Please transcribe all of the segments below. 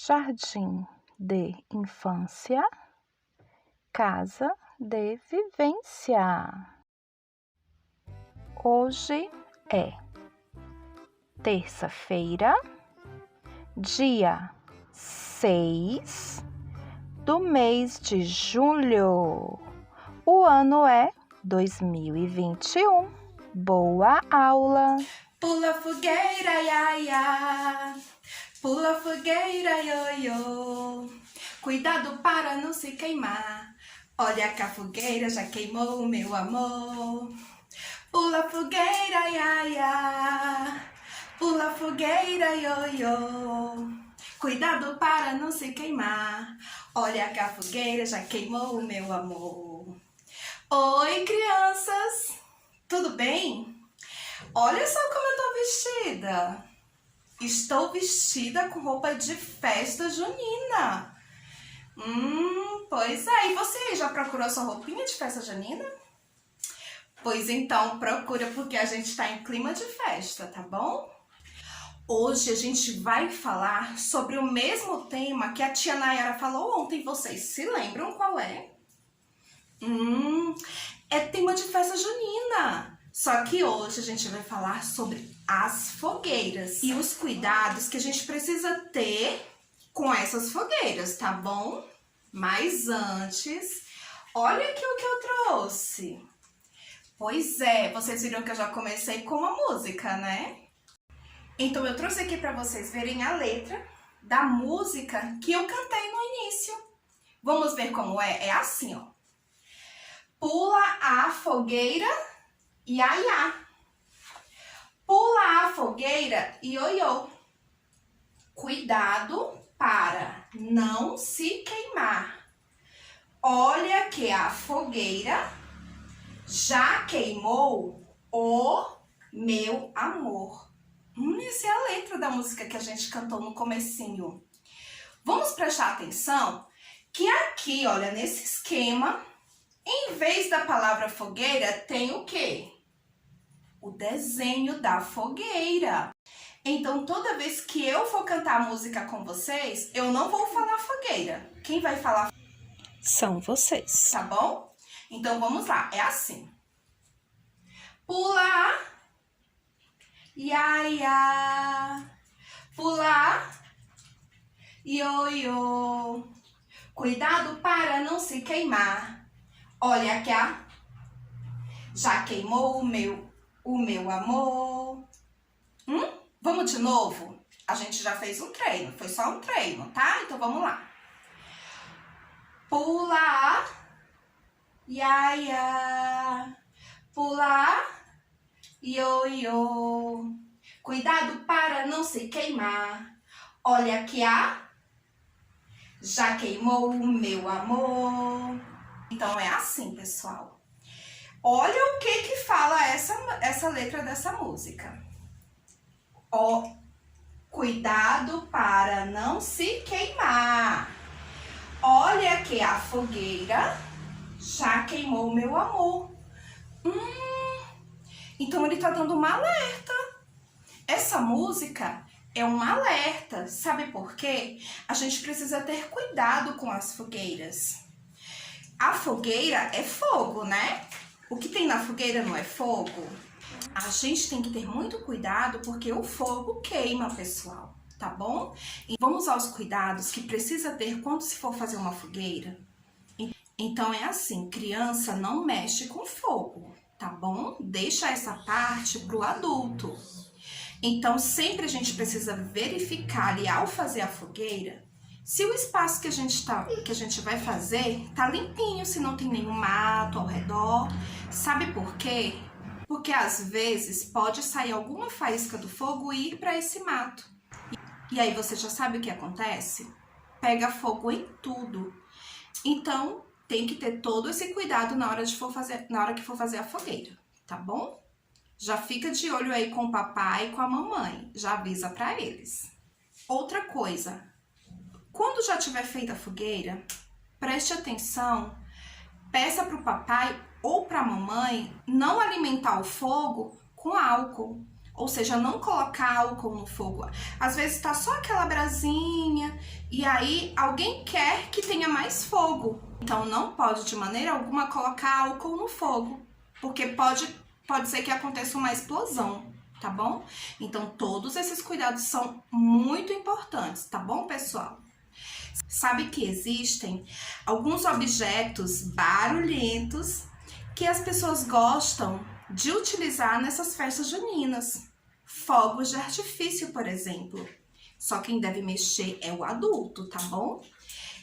jardim de infância, casa de vivência. Hoje é terça-feira, dia 6 do mês de julho. O ano é 2021. Boa aula! Pula fogueira, ia, ia. Pula fogueira, ioiô. Cuidado para não se queimar. Olha que a fogueira já queimou, meu amor. Pula fogueira, ia, ia. Pula fogueira, ioiô. Cuidado para não se queimar. Olha que a fogueira já queimou, meu amor. Oi, crianças! Tudo bem? Olha só como eu tô vestida. Estou vestida com roupa de festa junina. Pois é. E você já procurou sua roupinha de festa junina? Pois então, procura porque a gente tá em clima de festa, tá bom? Hoje a gente vai falar sobre o mesmo tema que a tia Nayara falou ontem. Vocês se lembram qual é? É tema de festa junina. Só que hoje a gente vai falar sobre as fogueiras e os cuidados que a gente precisa ter com essas fogueiras, tá bom? Mas antes, olha aqui o que eu trouxe. Pois é, vocês viram que eu já comecei com uma música, né? Então eu trouxe aqui para vocês verem a letra da música que eu cantei no início. Vamos ver como é? É assim, ó. Pula a fogueira, ia, ia. Pula a fogueira, ioiô. Cuidado para não se queimar. Olha que a fogueira já queimou o meu amor. Essa é a letra da música que a gente cantou no comecinho. Vamos prestar atenção que aqui, olha, nesse esquema, em vez da palavra fogueira, tem o quê? O desenho da fogueira. Então, toda vez que eu for cantar a música com vocês, eu não vou falar fogueira. Quem vai falar São vocês. tá bom? Então, vamos lá. É assim. Pula, ia, ia. Pula, ioiô. Cuidado para não se queimar. Olha que já queimou o meu amor. Vamos de novo? A gente já fez um treino, foi só um treino, tá? Então vamos lá. Pula, ia, ia. Pula, ioiô. Cuidado para não se queimar. Olha que já queimou o meu amor. Então é assim, pessoal. Olha o que fala essa letra dessa música. Ó, cuidado para não se queimar. Olha que a fogueira já queimou o meu amor. Então ele tá dando um alerta. Essa música é um alerta. Sabe por quê? A gente precisa ter cuidado com as fogueiras. A fogueira é fogo, né? O que tem na fogueira não é fogo? A gente tem que ter muito cuidado porque o fogo queima, pessoal, tá bom? E vamos aos cuidados que precisa ter quando se for fazer uma fogueira. Então é assim, criança não mexe com fogo, tá bom? Deixa essa parte pro adulto. Então sempre a gente precisa verificar ali ao fazer a fogueira, se o espaço que a gente vai fazer tá limpinho, se não tem nenhum mato ao redor. Sabe por quê? Porque às vezes pode sair alguma faísca do fogo e ir para esse mato. E aí você já sabe o que acontece? Pega fogo em tudo. Então tem que ter todo esse cuidado na hora que for fazer a fogueira, tá bom? Já fica de olho aí com o papai e com a mamãe. Já avisa para eles. Outra coisa. Quando já tiver feita a fogueira, preste atenção, peça para o papai ou para a mamãe não alimentar o fogo com álcool. ou seja, não colocar álcool no fogo. Às vezes tá só aquela brasinha e aí alguém quer que tenha mais fogo. Então não pode de maneira alguma colocar álcool no fogo, porque pode ser que aconteça uma explosão, tá bom? Então todos esses cuidados são muito importantes, tá bom, pessoal? Sabe que existem alguns objetos barulhentos que as pessoas gostam de utilizar nessas festas juninas. Fogos de artifício, por exemplo. Só quem deve mexer é o adulto, tá bom?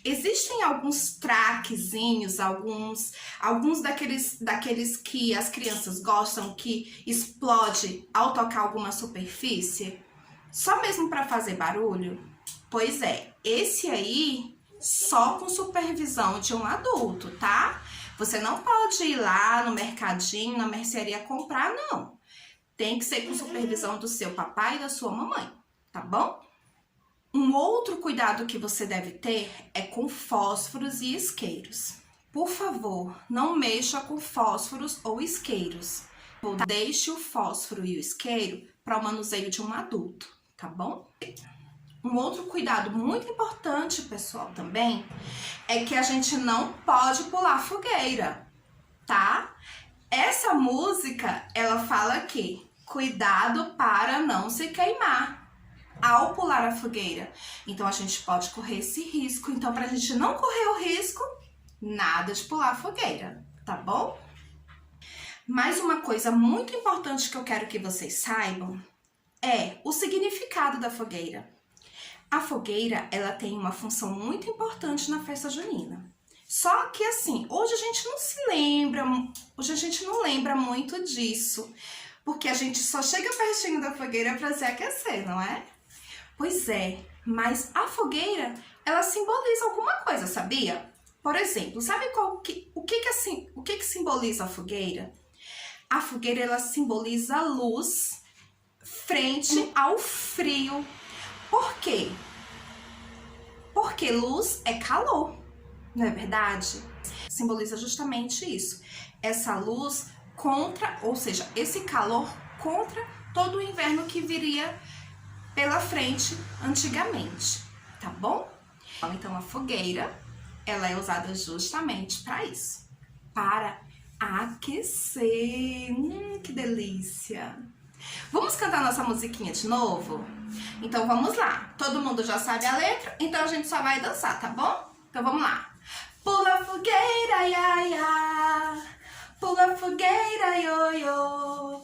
Existem alguns traquezinhos, alguns daqueles que as crianças gostam, que explode ao tocar alguma superfície, só mesmo para fazer barulho? Pois é, esse aí só com supervisão de um adulto, tá? Você não pode ir lá no mercadinho, na mercearia comprar, não. Tem que ser com supervisão do seu papai e da sua mamãe, tá bom? Um outro cuidado que você deve ter é com fósforos e isqueiros. Por favor, não mexa com fósforos ou isqueiros. Deixe o fósforo e o isqueiro para o manuseio de um adulto, tá bom? Um outro cuidado muito importante, pessoal, também, é que a gente não pode pular fogueira, tá? Essa música, ela fala que cuidado para não se queimar ao pular a fogueira. Então, a gente pode correr esse risco. Então, pra gente não correr o risco, nada de pular a fogueira, tá bom? Mais uma coisa muito importante que eu quero que vocês saibam é o significado da fogueira. A fogueira, ela tem uma função muito importante na festa junina. Só que assim, hoje a gente não lembra muito disso, porque a gente só chega pertinho da fogueira para se aquecer, não é? Pois é, mas a fogueira, ela simboliza alguma coisa, sabia? Por exemplo, sabe o que simboliza a fogueira? A fogueira, ela simboliza a luz frente ao frio. Por quê? Porque luz é calor, não é verdade? Simboliza justamente isso. Essa luz contra, ou seja, esse calor contra todo o inverno que viria pela frente antigamente, tá bom? Então a fogueira, ela é usada justamente para isso, para aquecer. Que delícia! Vamos cantar nossa musiquinha de novo? Então vamos lá. Todo mundo já sabe a letra, então a gente só vai dançar, tá bom? Então vamos lá. Pula fogueira, ia, ia. Pula fogueira, ioiô.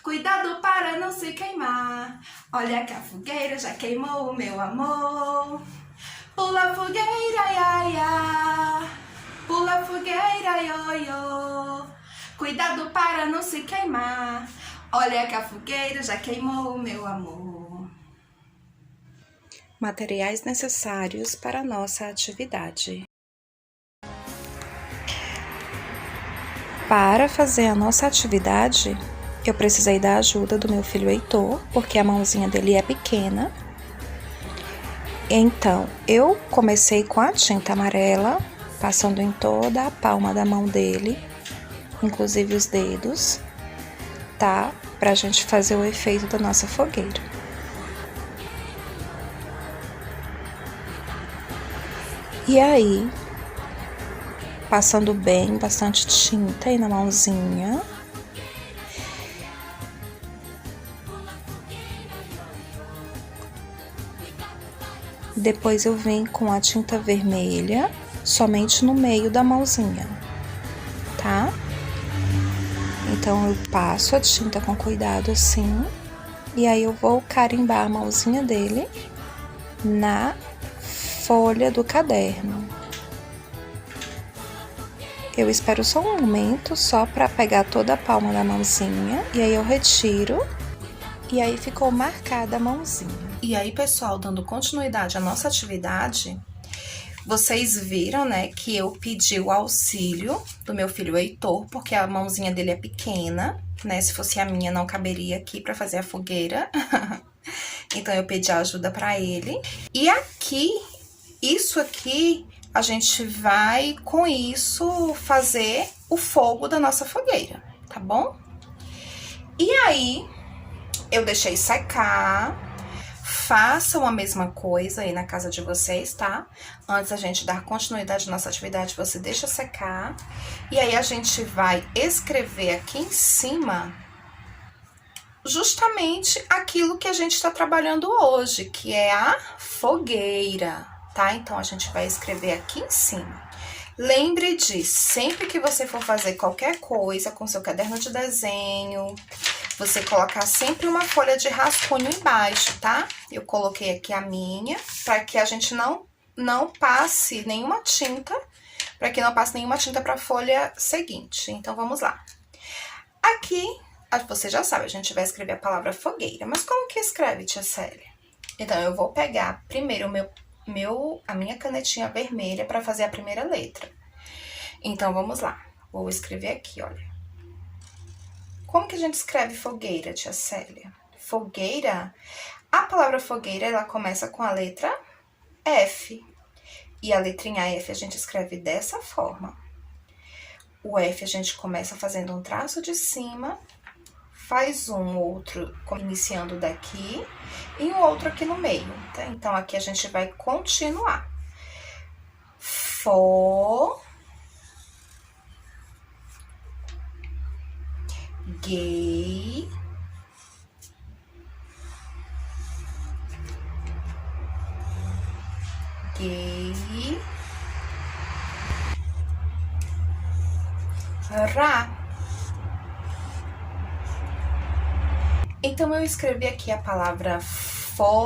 Cuidado para não se queimar. Olha que a fogueira já queimou o meu amor. Pula fogueira, ia, ia. Pula fogueira, ioiô. Cuidado para não se queimar. Olha que a fogueira já queimou o meu amor. Materiais necessários para a nossa atividade. Para fazer a nossa atividade, eu precisei da ajuda do meu filho Heitor, porque a mãozinha dele é pequena. Então, eu comecei com a tinta amarela, passando em toda a palma da mão dele, inclusive os dedos, tá? Pra gente fazer o efeito da nossa fogueira. E aí, passando bem, bastante tinta aí na mãozinha. Depois eu venho com a tinta vermelha, somente no meio da mãozinha, tá? Então, eu passo a tinta com cuidado assim, e aí eu vou carimbar a mãozinha dele na folha do caderno. Eu espero só um momento, só para pegar toda a palma da mãozinha, e aí eu retiro, e aí ficou marcada a mãozinha. E aí, pessoal, dando continuidade à nossa atividade, vocês viram, né, que eu pedi o auxílio do meu filho Heitor, porque a mãozinha dele é pequena, né, se fosse a minha não caberia aqui para fazer a fogueira. Então, eu pedi ajuda para ele. E aqui, isso aqui, a gente vai, com isso, fazer o fogo da nossa fogueira, tá bom? E aí, Eu deixei secar. Façam a mesma coisa aí na casa de vocês, tá? Antes da gente dar continuidade à nossa atividade, você deixa secar. E aí a gente vai escrever aqui em cima justamente aquilo que a gente está trabalhando hoje, que é a fogueira, tá? Então a gente vai escrever aqui em cima. Lembre de, sempre que você for fazer qualquer coisa com seu caderno de desenho, você colocar sempre uma folha de rascunho embaixo, tá? Eu coloquei aqui a minha, para que a gente não passe nenhuma tinta, para que não passe nenhuma tinta para a folha seguinte. Então, vamos lá. Aqui, você já sabe, a gente vai escrever a palavra fogueira. Mas como que escreve, tia Célia? Então, eu vou pegar primeiro a minha canetinha vermelha para fazer a primeira letra. Então, vamos lá. Vou escrever aqui, olha. Como que a gente escreve fogueira, tia Célia? Fogueira, a palavra fogueira, ela começa com a letra F. E a letrinha F a gente escreve dessa forma. O F a gente começa fazendo um traço de cima, faz um outro iniciando daqui e um outro aqui no meio, tá? Então, aqui a gente vai continuar. Gay, ra. Então, eu escrevi aqui a palavra fogueira.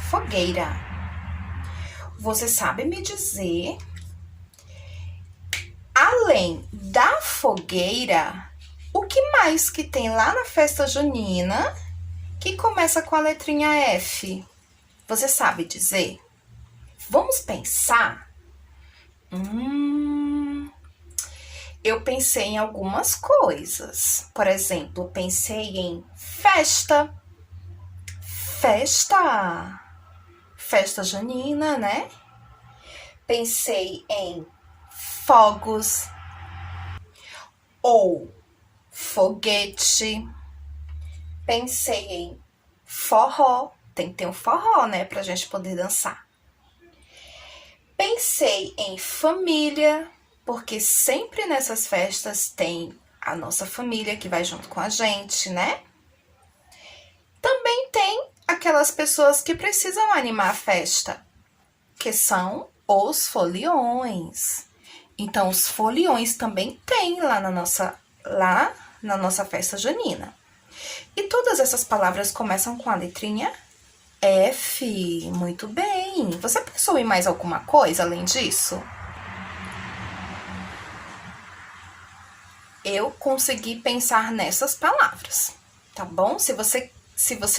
Fogueira. Você sabe me dizer, além da fogueira, o que mais que tem lá na festa junina que começa com a letrinha F? Você sabe dizer? Vamos pensar? Eu pensei em algumas coisas. Por exemplo, pensei em festa. Festa junina, né? Pensei em fogos ou foguete. Pensei em forró. Tem que ter um forró, né? Pra gente poder dançar. Pensei em família, porque sempre nessas festas tem a nossa família que vai junto com a gente, né? Também tem aquelas pessoas que precisam animar a festa, que são os foliões. Então, os foliões também tem lá na nossa festa junina. E todas essas palavras começam com a letrinha F. Muito bem. Você pensou em mais alguma coisa além disso? Eu consegui pensar nessas palavras, tá bom? Se você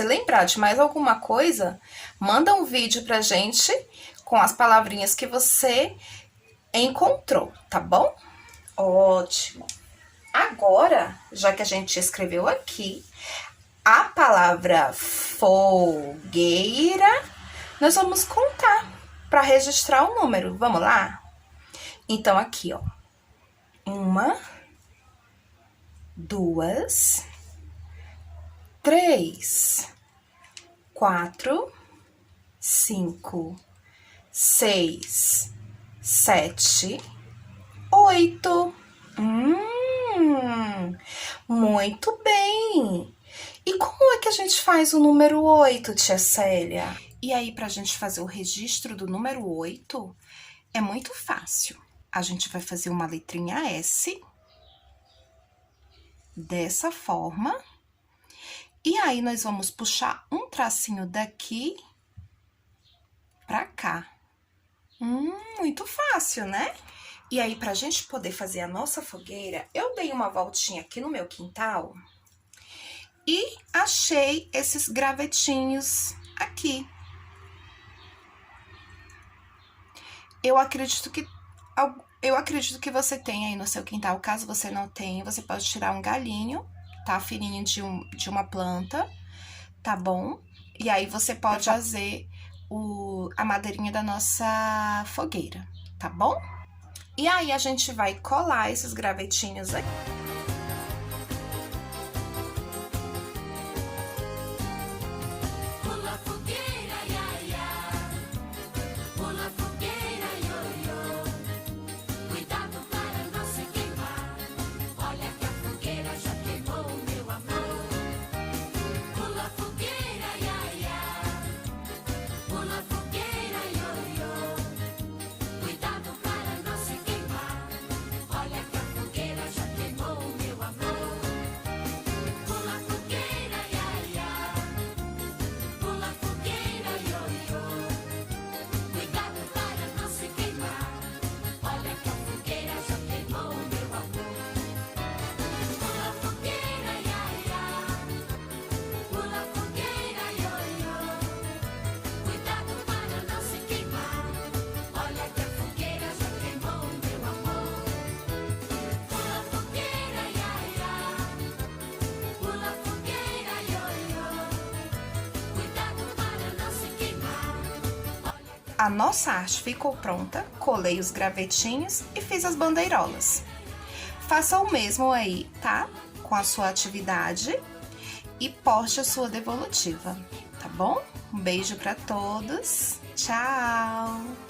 lembrar de mais alguma coisa, manda um vídeo pra gente com as palavrinhas que você encontrou, tá bom? Ótimo. Agora, já que a gente escreveu aqui a palavra fogueira, nós vamos contar para registrar o número. Vamos lá? Então, aqui, ó. 1, 2, 3, 4, 5, 6, 7, 8. Muito bem! E como é que a gente faz o número 8, tia Célia? E aí, pra gente fazer o registro do número 8, é muito fácil. A gente vai fazer uma letrinha S, dessa forma. E aí, nós vamos puxar um tracinho daqui pra cá. Muito fácil, né? E aí, pra gente poder fazer a nossa fogueira, eu dei uma voltinha aqui no meu quintal e achei esses gravetinhos aqui. Eu acredito que você tem aí no seu quintal. Caso você não tenha, você pode tirar um galinho, tá? Fininho de uma planta, tá bom? E aí, você pode fazer a madeirinha da nossa fogueira, tá bom? E aí, a gente vai colar esses gravetinhos aqui. A nossa arte ficou pronta, colei os gravetinhos e fiz as bandeirolas. Faça o mesmo aí, tá? Com a sua atividade e poste a sua devolutiva, tá bom? Um beijo para todos, tchau!